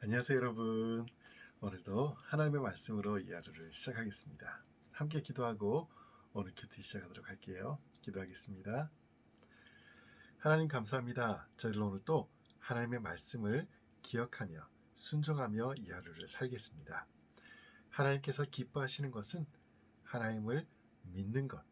안녕하세요 여러분. 오늘도 하나님의 말씀으로 이 하루를 시작하겠습니다. 함께 기도하고 오늘 큐티 시작하도록 할게요. 기도하겠습니다. 하나님 감사합니다. 저희들 오늘 또 하나님의 말씀을 기억하며 순종하며 이 하루를 살겠습니다. 하나님께서 기뻐하시는 것은 하나님을 믿는 것,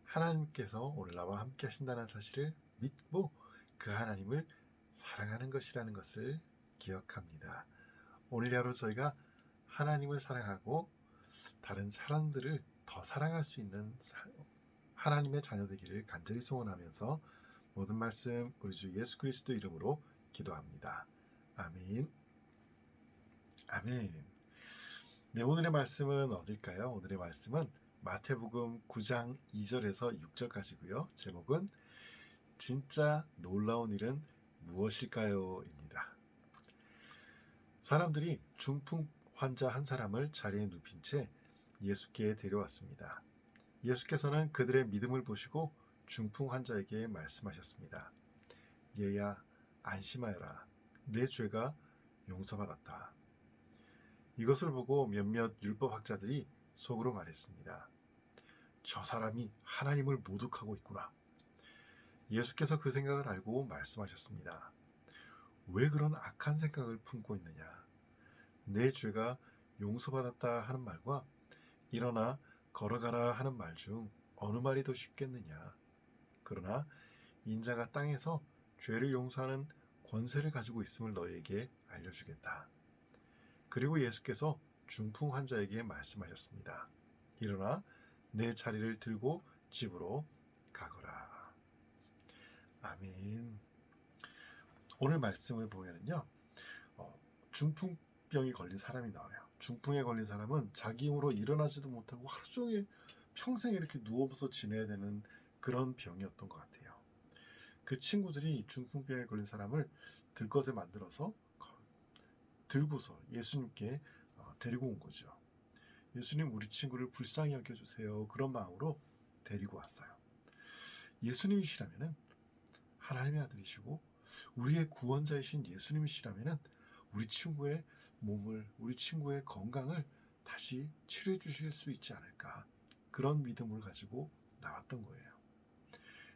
하나님께서 오늘 나와 함께 하신다는 사실을 믿고 그 하나님을 사랑하는 것이라는 것을 기억합니다. 오늘 하루 저희가 하나님을 사랑하고 다른 사람들을 더 사랑할 수 있는 하나님의 자녀 되기를 간절히 소원하면서 모든 말씀 우리 주 예수 그리스도 이름으로 기도합니다. 아멘. 아멘. 네, 오늘의 말씀은 어딜까요? 오늘의 말씀은 마태복음 9장 2절에서 6절까지고요. 제목은 진짜 놀라운 일은 무엇일까요? 입니다. 사람들이 중풍 환자 한 사람을 자리에 눕힌 채 예수께 데려왔습니다. 예수께서는 그들의 믿음을 보시고 중풍 환자에게 말씀하셨습니다. 얘야, 안심하여라. 내 죄가 용서받았다. 이것을 보고 몇몇 율법학자들이 속으로 말했습니다. 저 사람이 하나님을 모독하고 있구나. 예수께서 그 생각을 알고 말씀하셨습니다. 왜 그런 악한 생각을 품고 있느냐? 내 죄가 용서받았다 하는 말과 일어나 걸어가라 하는 말 중 어느 말이 더 쉽겠느냐? 그러나 인자가 땅에서 죄를 용서하는 권세를 가지고 있음을 너희에게 알려주겠다. 그리고 예수께서 중풍 환자에게 말씀하셨습니다. 일어나 내 자리를 들고 집으로 가거라. 아멘. 오늘 말씀을 보면요, 중풍병이 걸린 사람이 나와요. 중풍에 걸린 사람은 자기 힘으로 일어나지도 못하고 하루 종일 평생 이렇게 누워서 지내야 되는 그런 병이었던 것 같아요. 그 친구들이 중풍병에 걸린 사람을 들것에 만들어서 들고서 예수님께 데리고 온 거죠. 예수님, 우리 친구를 불쌍히 여겨주세요. 그런 마음으로 데리고 왔어요. 예수님이시라면, 하나님의 아들이시고 우리의 구원자이신 예수님이시라면 우리 친구의 몸을, 우리 친구의 건강을 다시 치료해 주실 수 있지 않을까, 그런 믿음을 가지고 나왔던 거예요.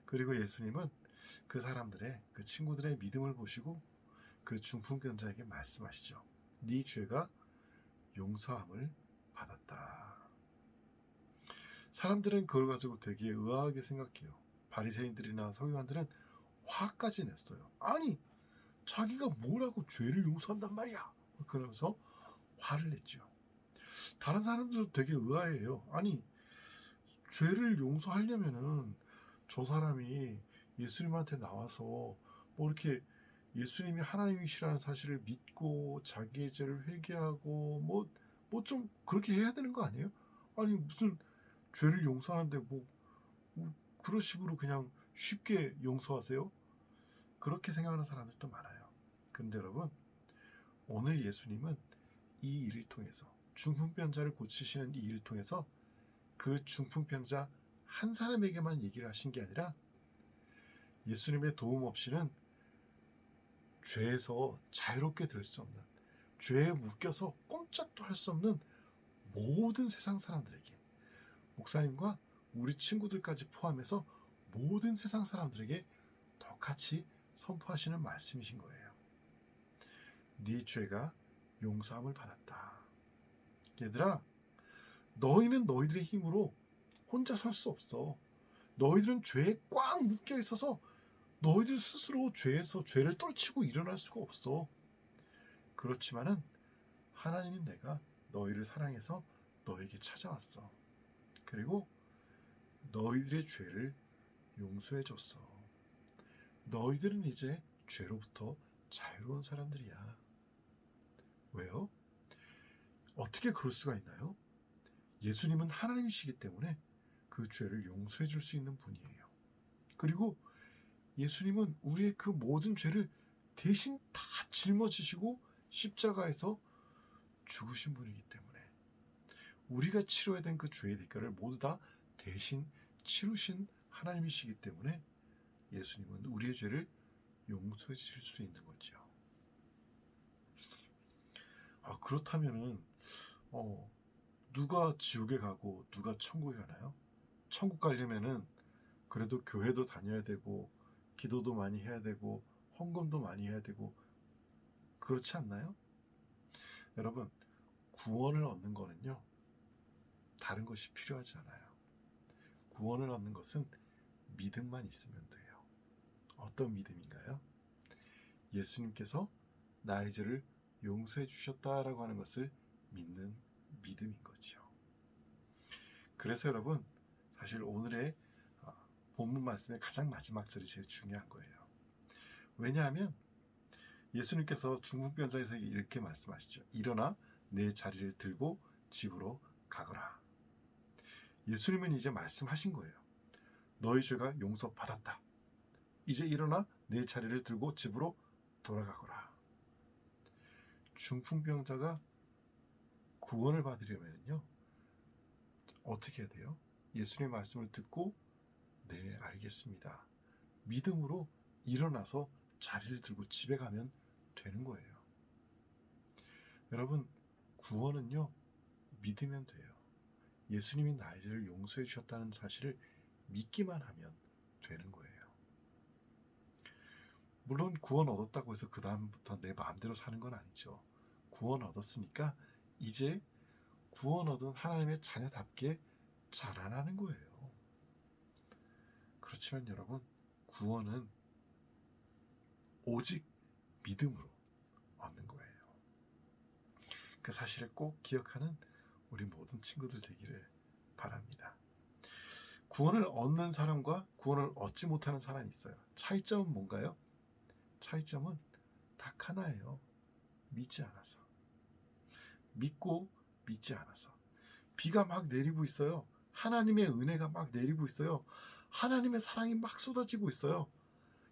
그리고 예수님은 그 사람들의, 그 친구들의 믿음을 보시고 그 중풍병자에게 말씀하시죠. 네 죄가 용서함을 받았다. 사람들은 그걸 가지고 되게 의아하게 생각해요. 바리새인들이나 서기관들은 화까지 냈어요. 아니, 자기가 뭐라고 죄를 용서한단 말이야. 그러면서 화를 냈죠. 다른 사람들도 되게 의아해요. 아니, 죄를 용서하려면은 저 사람이 예수님한테 나와서 뭐 이렇게 예수님이 하나님이시라는 사실을 믿고 자기의 죄를 회개하고 뭐 좀 그렇게 해야 되는 거 아니에요? 아니, 무슨 죄를 용서하는데 그런 식으로 그냥 쉽게 용서하세요? 그렇게 생각하는 사람들도 많아요. 그런데 여러분, 오늘 예수님은 이 일을 통해서, 중풍병자를 고치시는 이 일을 통해서 그 중풍병자 한 사람에게만 얘기를 하신 게 아니라 예수님의 도움 없이는 죄에서 자유롭게 될 수 없는, 죄에 묶여서 꼼짝도 할 수 없는 모든 세상 사람들에게, 목사님과 우리 친구들까지 포함해서 모든 세상 사람들에게 똑같이 선포하시는 말씀이신 거예요. 네 죄가 용서함을 받았다. 얘들아, 너희는 너희들의 힘으로 혼자 설 수 없어. 너희들은 죄에 꽉 묶여 있어서 너희들 스스로 죄에서 죄를 떨치고 일어날 수가 없어. 그렇지만은 하나님인 내가 너희를 사랑해서 너에게 찾아왔어. 그리고 너희들의 죄를 용서해 줬어. 너희들은 이제 죄로부터 자유로운 사람들이야. 왜요? 어떻게 그럴 수가 있나요? 예수님은 하나님이시기 때문에 그 죄를 용서해 줄 수 있는 분이에요. 그리고 예수님은 우리의 그 모든 죄를 대신 다 짊어지시고 십자가에서 죽으신 분이기 때문에 우리가 치러야 된 그 죄의 대가를 모두 다 대신 치르신 하나님이시기 때문에 예수님은 우리의 죄를 용서해 주실 수 있는 거죠. 그렇다면은 누가 지옥에 가고 누가 천국에 가나요? 천국 가려면은 그래도 교회도 다녀야 되고 기도도 많이 해야 되고 헌금도 많이 해야 되고 그렇지 않나요? 여러분, 구원을 얻는 거는요, 다른 것이 필요하지 않아요. 구원을 얻는 것은 믿음만 있으면 돼요. 어떤 믿음인가요? 예수님께서 나의 죄를 용서해 주셨다라고 하는 것을 믿는 믿음인 거죠. 그래서 여러분, 사실 오늘의 본문 말씀의 가장 마지막 절이 제일 중요한 거예요. 왜냐하면 예수님께서 중풍병자에서 이렇게 말씀하시죠. 일어나 내 자리를 들고 집으로 가거라. 예수님은 이제 말씀하신 거예요. 너희 죄가 용서받았다. 이제 일어나 내 자리를 들고 집으로 돌아가거라. 중풍병자가 구원을 받으려면요, 어떻게 해야 돼요? 예수님의 말씀을 듣고 네, 알겠습니다. 믿음으로 일어나서 자리를 들고 집에 가면 되는 거예요. 여러분, 구원은요, 믿으면 돼요. 예수님이 나의 죄를 용서해 주셨다는 사실을 믿기만 하면 되는 거예요. 물론 구원 얻었다고 해서 그 다음부터 내 마음대로 사는 건 아니죠. 구원 얻었으니까 이제 구원 얻은 하나님의 자녀답게 자라나는 거예요. 그렇지만 여러분, 구원은 오직 믿음으로 얻는 거예요. 그 사실을 꼭 기억하는 우리 모든 친구들 되기를 바랍니다. 구원을 얻는 사람과 구원을 얻지 못하는 사람이 있어요. 차이점은 뭔가요? 차이점은 딱 하나예요. 믿지 않아서. 믿고 믿지 않아서. 비가 막 내리고 있어요. 하나님의 은혜가 막 내리고 있어요. 하나님의 사랑이 막 쏟아지고 있어요.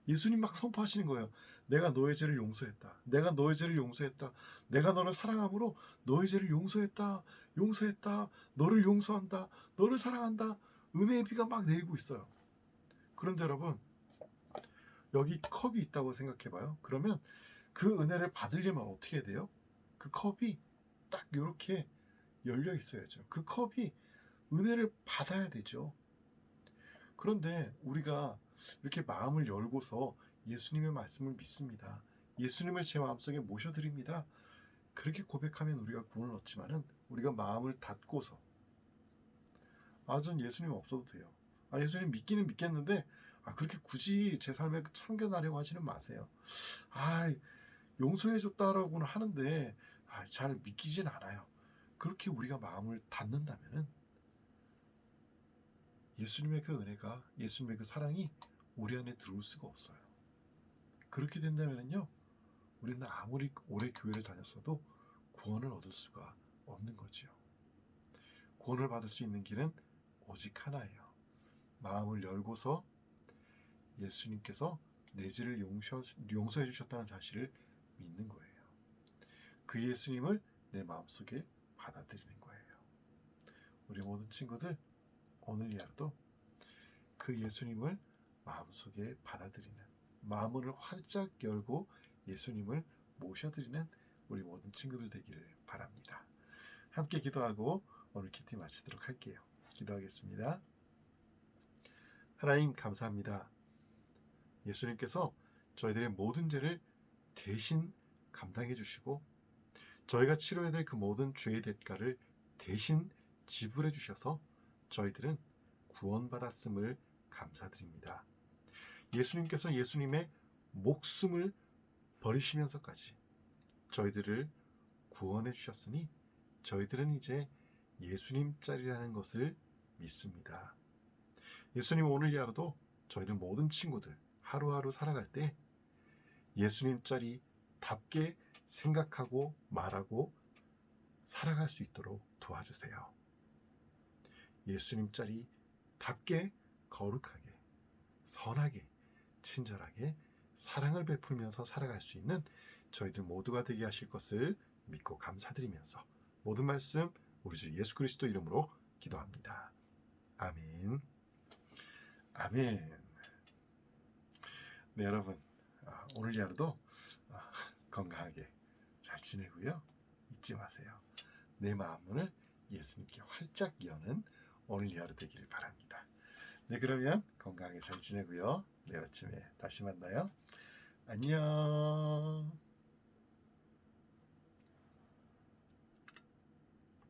예수님 막 선포하시는 거예요. 내가 너의 죄를 용서했다. 내가 너의 죄를 용서했다. 내가 너를 사랑함으로 너의 죄를 용서했다. 용서했다. 너를 용서한다. 너를 사랑한다. 은혜의 비가 막 내리고 있어요. 그런데 여러분, 여기 컵이 있다고 생각해봐요. 그러면 그 은혜를 받으려면 어떻게 해야 돼요? 그 컵이 딱 이렇게 열려 있어야죠. 그 컵이 은혜를 받아야 되죠. 그런데 우리가 이렇게 마음을 열고서 예수님의 말씀을 믿습니다. 예수님을 제 마음속에 모셔드립니다. 그렇게 고백하면 우리가 구원을 얻지만은 우리가 마음을 닫고서 전 예수님 없어도 돼요. 예수님 믿기는 믿겠는데 그렇게 굳이 제 삶에 참견하려고 하지는 마세요. 용서해줬다라고는 하는데 잘 믿기진 않아요. 그렇게 우리가 마음을 닫는다면은 예수님의 그 은혜가, 예수님의 그 사랑이 우리 안에 들어올 수가 없어요. 그렇게 된다면요, 우리는 아무리 오래 교회를 다녔어도 구원을 얻을 수가 없는 거죠. 구원을 받을 수 있는 길은 오직 하나예요. 마음을 열고서 예수님께서 내 죄를 용서해 주셨다는 사실을 믿는 거예요. 그 예수님을 내 마음속에 받아들이는 거예요. 우리 모든 친구들, 오늘 이 하루도 그 예수님을 마음속에 받아들이는, 마음을 활짝 열고 예수님을 모셔드리는 우리 모든 친구들 되기를 바랍니다. 함께 기도하고 오늘 키티 마치도록 할게요. 기도하겠습니다. 하나님 감사합니다. 예수님께서 저희들의 모든 죄를 대신 감당해 주시고 저희가 치러야 될 그 모든 죄의 대가를 대신 지불해 주셔서 저희들은 구원받았음을 감사드립니다. 예수님께서 예수님의 목숨을 버리시면서까지 저희들을 구원해 주셨으니 저희들은 이제 예수님 짤이라는 것을 믿습니다. 예수님, 오늘 이 하루도 저희들 모든 친구들 하루하루 살아갈 때 예수님 짤이 답게 생각하고 말하고 살아갈 수 있도록 도와주세요. 예수님 짤이 답게 거룩하게 선하게 친절하게 사랑을 베풀면서 살아갈 수 있는 저희들 모두가 되게 하실 것을 믿고 감사드리면서 모든 말씀 우리 주 예수 그리스도 이름으로 기도합니다. 아멘. 아멘. 네, 여러분, 오늘 이 하루도 건강하게 잘 지내고요. 잊지 마세요. 내 마음문을 예수님께 활짝 여는 오늘 하루 되기를 바랍니다. 네, 그러면 건강하게 잘 지내고요. 내일 아침에 다시 만나요. 안녕.